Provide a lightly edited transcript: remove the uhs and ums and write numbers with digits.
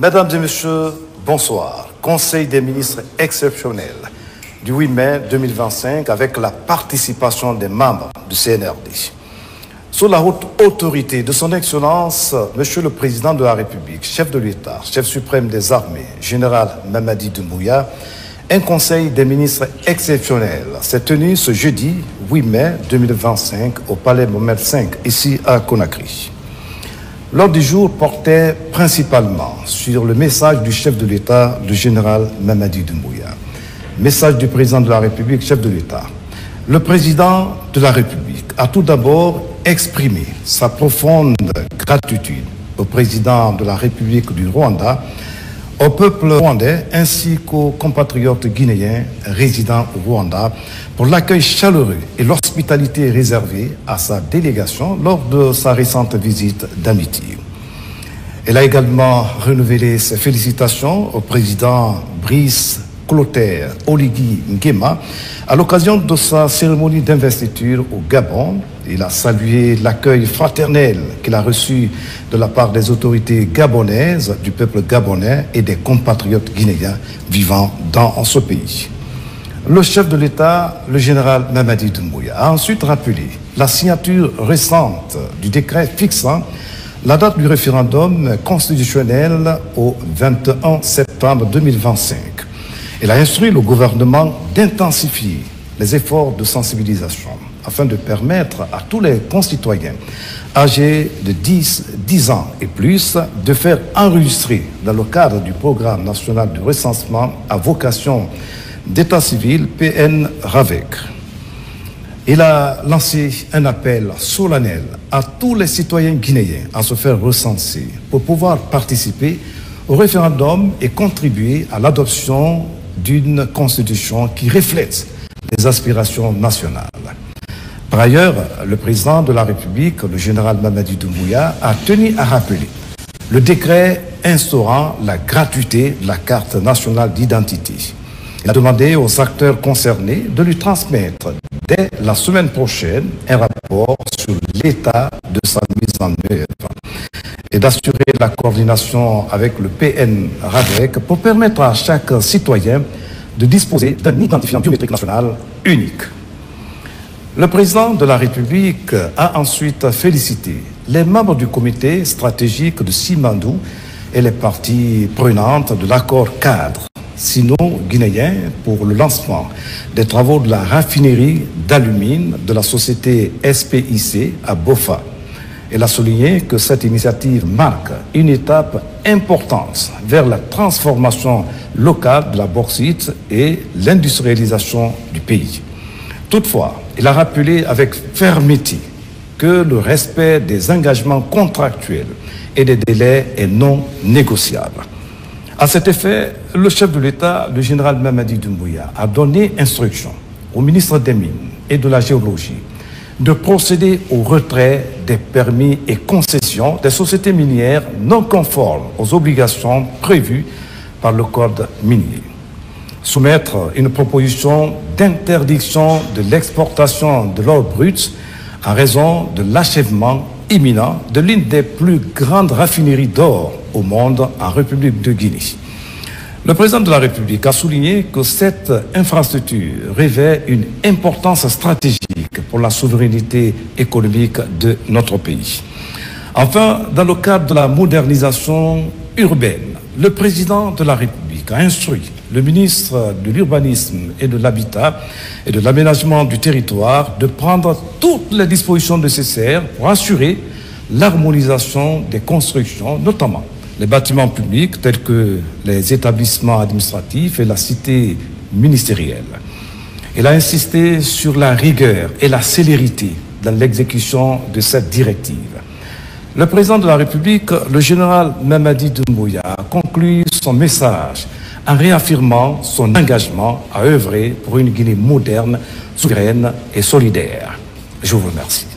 Mesdames et messieurs, bonsoir. Conseil des ministres exceptionnel du 8 mai 2025 avec la participation des membres du CNRD. Sous la haute autorité de son Excellence, Monsieur le Président de la République, chef de l'État, chef suprême des armées, général Mamadi Doumbouya, un conseil des ministres exceptionnel s'est tenu ce jeudi 8 mai 2025 au Palais Mohamed V, ici à Conakry. L'ordre du jour portait principalement sur le message du chef de l'État, le général Mamadi Doumbouya. Message du président de la République, chef de l'État. Le président de la République a tout d'abord exprimé sa profonde gratitude au président de la République du Rwanda, au peuple rwandais ainsi qu'aux compatriotes guinéens résidant au Rwanda pour l'accueil chaleureux et l'hospitalité réservée à sa délégation lors de sa récente visite d'amitié. Elle a également renouvelé ses félicitations au président Brice Clotaire Oligui Nguema à l'occasion de sa cérémonie d'investiture au Gabon. Il a salué l'accueil fraternel qu'il a reçu de la part des autorités gabonaises, du peuple gabonais et des compatriotes guinéens vivant dans ce pays. Le chef de l'État, le général Mamadi Doumbouya, a ensuite rappelé la signature récente du décret fixant la date du référendum constitutionnel au 21 septembre 2025. Il a instruit le gouvernement d'intensifier les efforts de sensibilisation afin de permettre à tous les concitoyens âgés de 10 ans et plus de faire enregistrer dans le cadre du programme national de recensement à vocation d'état civil PN-RAVEC. Il a lancé un appel solennel à tous les citoyens guinéens à se faire recenser pour pouvoir participer au référendum et contribuer à l'adoption d'une constitution qui reflète les aspirations nationales. Par ailleurs, le président de la République, le général Mamadi Doumbouya, a tenu à rappeler le décret instaurant la gratuité de la carte nationale d'identité. Il a demandé aux acteurs concernés de lui transmettre dès la semaine prochaine un rapport sur l'état de sa mise en œuvre et d'assurer la coordination avec le PN-RAVEC pour permettre à chaque citoyen de disposer d'un identifiant biométrique national unique. Le président de la République a ensuite félicité les membres du comité stratégique de Simandou et les parties prenantes de l'accord cadre sino-guinéen pour le lancement des travaux de la raffinerie d'alumine de la société SPIC à Bofa. Elle a souligné que cette initiative marque une étape importante vers la transformation locale de la bauxite et l'industrialisation du pays. Toutefois, il a rappelé avec fermeté que le respect des engagements contractuels et des délais est non négociable. À cet effet, le chef de l'État, le général Mamadi Doumbouya, a donné instruction au ministre des Mines et de la Géologie de procéder au retrait des permis et concessions des sociétés minières non conformes aux obligations prévues par le Code minier. Soumettre une proposition d'interdiction de l'exportation de l'or brut en raison de l'achèvement imminent de l'une des plus grandes raffineries d'or au monde en République de Guinée. Le président de la République a souligné que cette infrastructure revêt une importance stratégique pour la souveraineté économique de notre pays. Enfin, dans le cadre de la modernisation urbaine, le président de la République a instruit le ministre de l'Urbanisme et de l'Habitat et de l'Aménagement du territoire de prendre toutes les dispositions nécessaires pour assurer l'harmonisation des constructions, notamment les bâtiments publics tels que les établissements administratifs et la cité ministérielle. Il a insisté sur la rigueur et la célérité dans l'exécution de cette directive. Le président de la République, le général Mamadi Doumbouya, a conclu son message en réaffirmant son engagement à œuvrer pour une Guinée moderne, souveraine et solidaire. Je vous remercie.